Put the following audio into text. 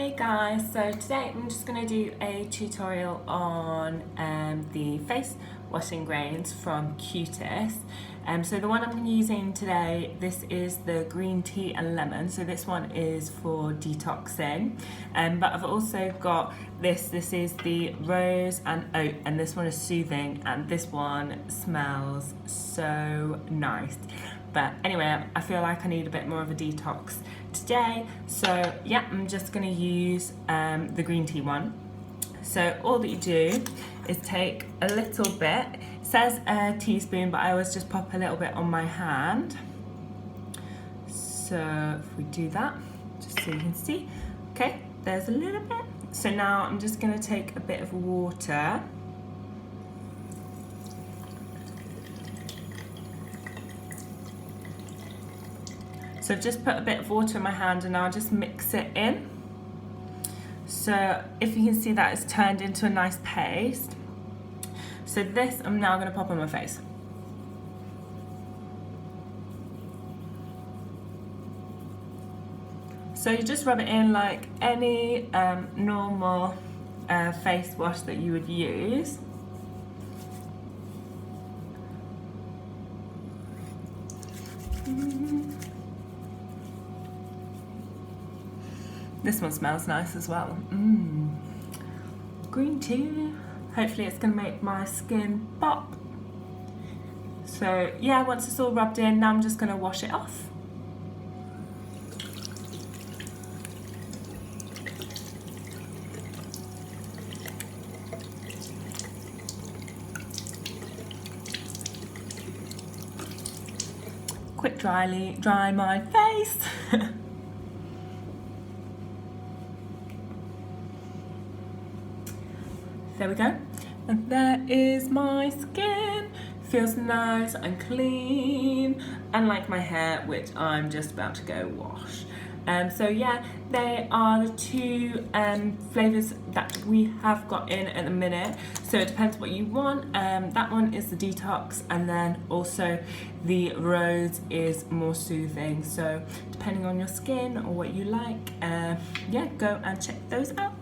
Hey guys, so today I'm just going to do a tutorial on the face washing grains from Cutis. So the one I'm using today, this is the green tea and lemon, so this one is for detoxing, but I've also got this is the rose and oat, and this one is soothing, and this one smells so nice. But anyway, I feel like I need a bit more of a detox today, so yeah, I'm just going to use the green tea one. So all that you do is take a little bit, it says a teaspoon, but I always just pop a little bit on my hand. So if we do that, just so you can see, okay, there's a little bit. So now I'm just going to take a bit of water. So I've just put a bit of water in my hand and I'll just mix it in. So if you can see that it's turned into a nice paste. So this I'm now going to pop on my face. So you just rub it in like any normal face wash that you would use. This one smells nice as well. Green tea. Hopefully it's going to make my skin pop. So yeah, once it's all rubbed in, now I'm just going to wash it off. Quick dry my face. There we go, and there is my skin. Feels nice and clean, unlike my hair, which I'm just about to go wash. So yeah, they are the two flavours that we have got in at the minute. So it depends what you want. That one is the detox, and then also the rose is more soothing. So depending on your skin or what you like, yeah, go and check those out.